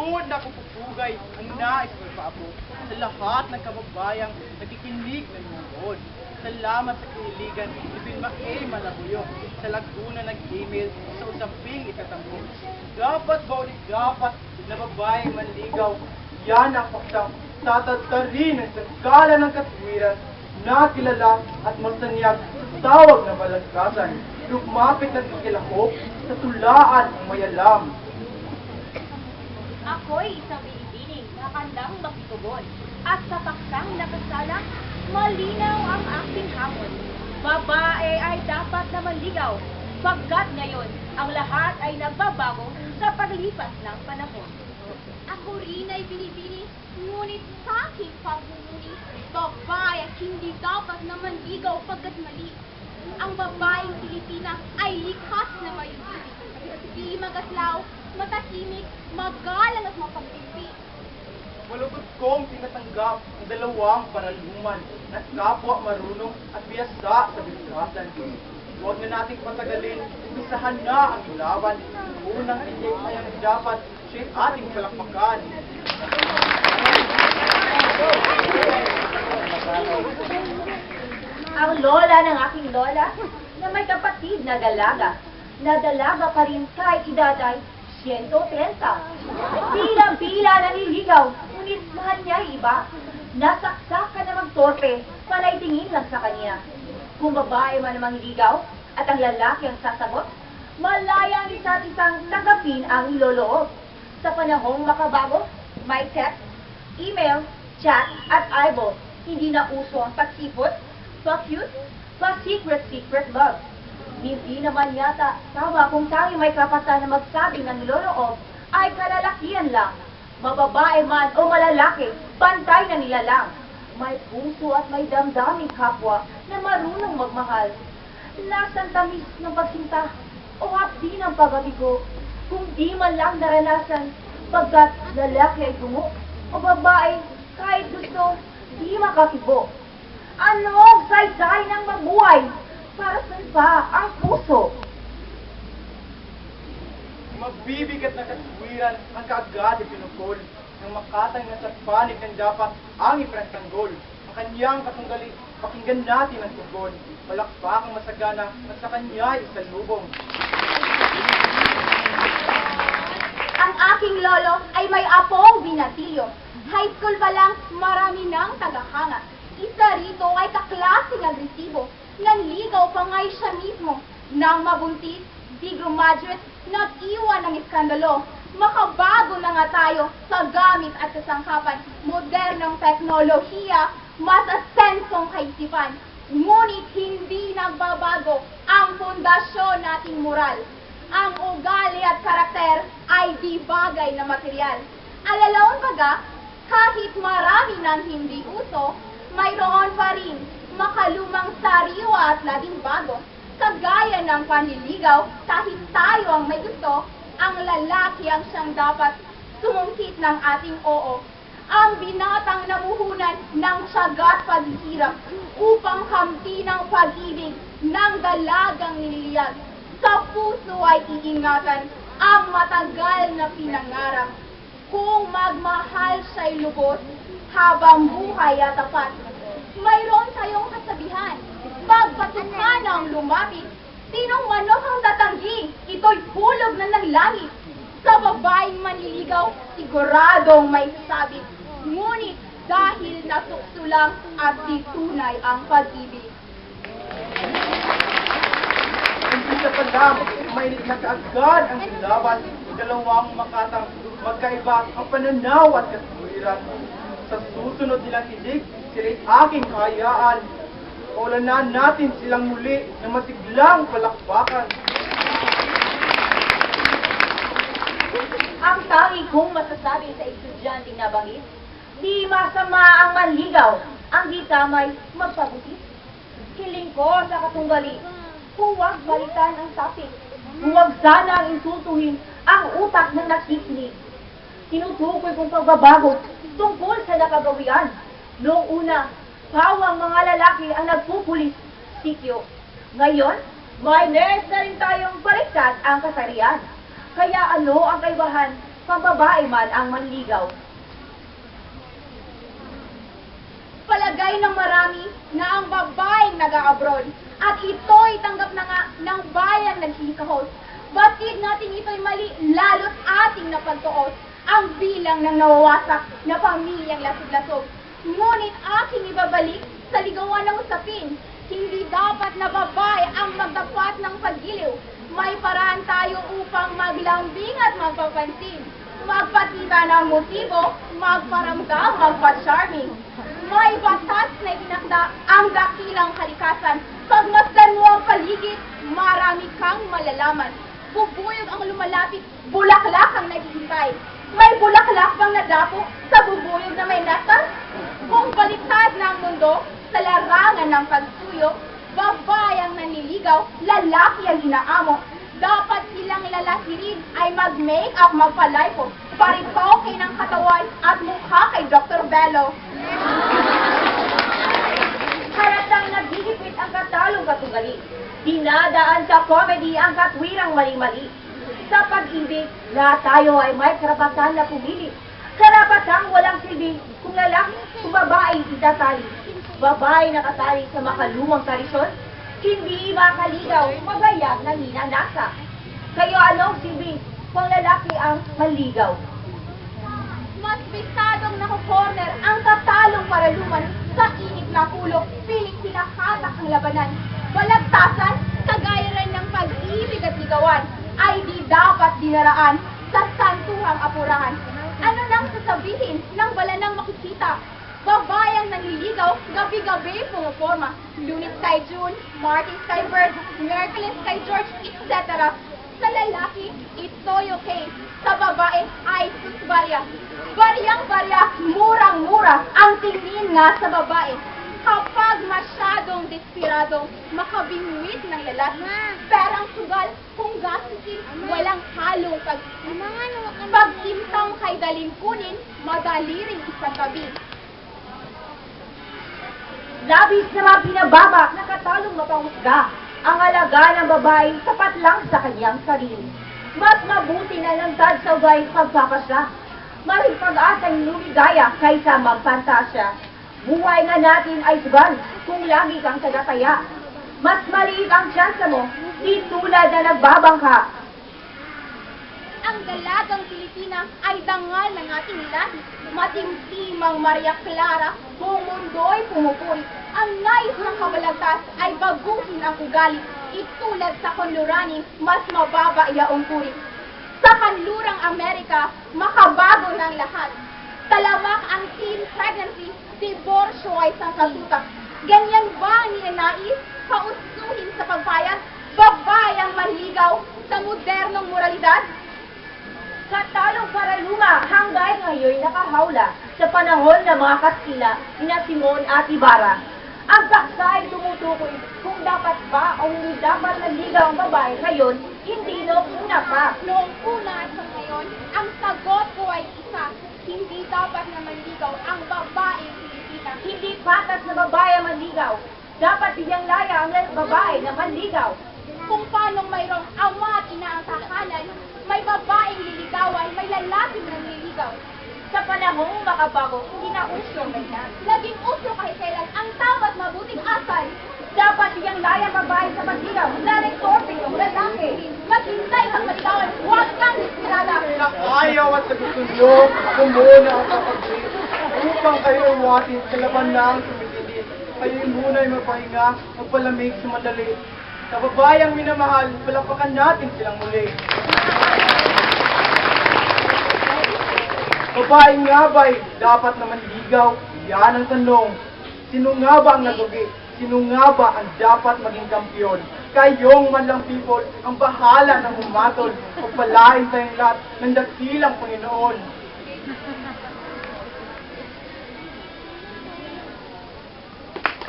Lugod na kupupugay ang nais magpaabot sa lahat ng kababayang nakikinig ng lungkod. Salamat sa kahiligan ni Vilma A. Malabuyo sa Laguna nag-email sa usaping itatampo. Dapat ba ulit dapat na babaeng manligaw? Yan ang paksang tatadtarin ng sagkala ng katwiran na kilala at masanyag sa tawag na balagkasan. Lumapit at makilahok sa tulaan ng mayalam. Ako'y isang binibining na kandang makitugon at sa paksang nakasalang malinaw ang aking hamon. Babae ay dapat na manligaw, pagkat ngayon ang lahat ay nagbabago sa paglipas ng panahon. Ako rin ay binibini, ngunit sa aking pagmumuni, babae at hindi dapat na manligaw pagkat mali. Ang babaeng Pilipina ay likas na mayubili. Di magaslaw, matahimik, magalang at mapagpipi. Malugod kong tinatanggap ang dalawang paraluman na kapwa marunong at biyasa sa bigkasan. Huwag na nating patagalin, umpisahan na ang ilaban. Unang itik ay ang dapat siya'y ating palakpakan. Ang lola ng aking lola na may kapatid na dalaga. Na pa rin kahit edad ay 130. Bilang-bila naniligaw, ngunit mahal niya ay iba. Nasaksak ka na magtorpe, panay tingin lang sa kanya. Kung babae man namang iligaw at ang lalaki ang sasagot, malaya ang isa't isang tanggapin ang iloloob. Sa panahong makabago, may text, email, chat at eyeball. Hindi na uso ang pasipot, pa-cute, pa-secret love. Hindi naman yata tama kung tanging may karapatan na magsabi ng niloloob ay kalalakihan lang. Mababae man o malalaki, pantay na nila lang. May puso at may damdaming kapwa na marunong magmahal. Nasaan tamis ng pagsinta o hapdi ng pag-abigo kung di man lang naranasan pagkat lalaki ay tungo o babae kahit gusto di makakibo. Ano ang saysay ng mabuhay? Para saan pa ang puso? Mabibigat na katwiran ang kaagad ipinukol ng makatang nasa panig ng dapat ang iprangtanggol. Ang kanyang katunggali, pakinggan natin ang tugon. Malakpakang masagana at sa kanya isalubong. Ang aking lolo ay may apong binatilyo. High school pa lang, marami ng tagahanga. Isa rito ay kaklaseng agresibo. Nanligaw pa nga'y siya mismo. Nang mabuntis, di graduate, nag-iwan ng iskandalo. Makabago na nga tayo sa gamit at kasangkapan. Modernong teknolohiya, mas asensong kaisipan. Ngunit hindi nagbabago ang pundasyon nating moral. Ang ugali at karakter ay di bagay na material. Alalaon baga, kahit marami ng hindi uso, mayroon pa rin makalumang sariwa at laging bago. Kagaya ng panliligaw, kahit tayo ang may gusto, ang lalaki ang siyang dapat sumungkit ng ating oo. Ang binatang namuhunan ng tiyaga at paghihirap upang kamti ng pag-ibig ng dalagang nililiyag. Sa puso ay iingatan ang matagal na pinangarap. Kung magmahal siya'y lubos habang buhay at tapat. Mayroon tayong kasabihan, pagpatukan ang lumapit, sinong manok ang tatanggi, ito'y hulog na ng langit. Sa babaeng manliligaw, siguradong may sasabit. Ngunit dahil nasukso lang at di tunay ang pag-ibig. Hindi sa panlam, mainit na kaagad ang laban. Dalawang makatang magkaiba ang pananaw at katwiran. Sa susunod nilang hilig, sila'y aking kahayaan. Kaulanan natin silang muli ng masiglang palakpakan. Ang tangi kong masasabi sa estudyanteng nabangis, di masama ang manligaw, ang di tamay magpabutis. Hiling ko sa katunggali, huwag balitan ang topic. Huwag sana ang insultuhin ang utak ng nakikinig. Tinutukoy kong pagbabago tungkol sa nakagawian. Noong una, pawang mga lalaki ang nagpupulis, sikyo. Ngayon, may nurse na rin tayong baliktad ang kasarian. Kaya ano ang kaibahan pambabae man ang manligaw. Palagay ng marami na ang babaeng nag-a-abroad at ito'y tanggap na nga ng bayang naghihikahos. Batid natin ito'y mali, lalo't ating napagtuos ang bilang ng nawawasak na pamilyang lasog-lasog. Ngunit aking ibabalik sa ligawan ng usapin, hindi dapat na babae ang magdapat ng paggiliw. May paraan tayo upang maglambing at magpapansin. Magpatita ng motibo, magparamdam, magpa-charming. May batas na itinakda ang dakilang kalikasan. Pagmasdan mo ang paligid, marami kang malalaman. Bubuyog ang lumalapit, bulaklak ang naghihintay. May bulaklak bang nadapo sa bubuyog na may nasal? Kung baliktad na ang mundo sa larangan ng pagsuyo, babae ang nanliligaw, lalaki ang inaamo. Dapat silang lalaki rin ay mag-make-up, magpalipo, paritoke ng katawan at mukha kay Dr. Bello. Halatang nagigipit ang katalong katugali. Dinadaan sa comedy ang katwirang mali-mali. Sa pag-ibig, lahat tayo ay may karapatan na pumili. Karapatang walang silbi kung lalaki, kung babae itatali. Babae nakatali sa makalumang tradisyon, hindi makaligaw, magayag ng ninanasa. Kayo anong silbi kung lalaki ang maligaw? Mas bisadong nako-corner ang katalong paraluman sa init na kulok, piling pinakatak ang labanan. Balagtasan, kagaya rin ng pag-ibig at ligawan, ay di dapat dinaraan sa santuhang apurahan. Ano nang sasabihin ng balanang makikita? Babayang nanliligaw, gabi-gabi pumaporma. Lunes kay June, Martes kay Bert, Merkulis kay George, etc. Sa lalaki, ito'y okay. Sa babae, ay susbarya. Baryang-barya, murang-mura ang tingin nga sa babae. Kapag masyadong desperado, makabingwit ng lalaki. Perang sugal, kung gastusin, walang halong pag-imtang kay daling kunin, madali rin isagabi. Labis na mga pinababa na katalong mapangusga. Ang alaga ng babae sapat lang sa kanyang sarili. Mas mabuti na lang dad sa ubay pagpapasya. Maring pag-asang lumigaya kaysa magpantasya. Buhay nga natin ay sugal kung lagi kang tagataya. Mas maliit ang tsansa mo, di tulad na nagbabangka. Ang dalagang Pilipina ay dangal ng ating lahi. Matimtimang Maria Clara, buong mundo'y pumupuri. Ang nais ng kabalagtas ay baguhin ang ugali. Itulad sa Conluranin, mas mababa iyaong puri. Sa kanlurang Amerika, makabago ng lahat. Talamak ang teen pregnancy, diborsyo ay sangkatutak. Ganyan ba ang ninanais? Pausuhin sa pagpayag? Babayang manligaw sa modernong moralidad? Katalong paraluma hanggang ngayon nakahawla sa panahon ng mga Kastila na Simon at Ibarra. Ang paksa ay tumutukoy kung dapat ba o hindi dapat nanligaw ang babae ngayon, hindi noong una pa. Noong una at sa ngayon, ang sagot ko ay isa. Hindi dapat na manligaw ang babaeng Pilipina. Hindi patas na babae ang manligaw. Dapat bigyang laya ang babae na manligaw. Kung paanong mayroong ama at ina ang tahanan, may babaeng liligawan, may lalaking nanliligaw. Sa panahong makabago, hindi na uso ang ganyan. Naging uso kahit kailan ang tama't mabuting asal. Dapat bigyang laya ang babae sa manligaw. Laring sorting ng lalaki. Maghintay kang maligawan, huwag kang desperada. Na ayaw at nagustulo, kumuna ang kapag-break. Upang kayo iwatin sa laban ng tumitindi. Kayo muna ay magpahinga, magpalamig sa madali. Sa babayang minamahal, palapakan natin silang muli. Babae nga ba'y dapat naman ligaw? Yan ang tanong. Sino nga ba ang nagugi? Sino nga ba ang dapat maging kampiyon? Kayong manlang people ang bahala ng humatol. Pagpalain tayong lahat ng dakilang Panginoon.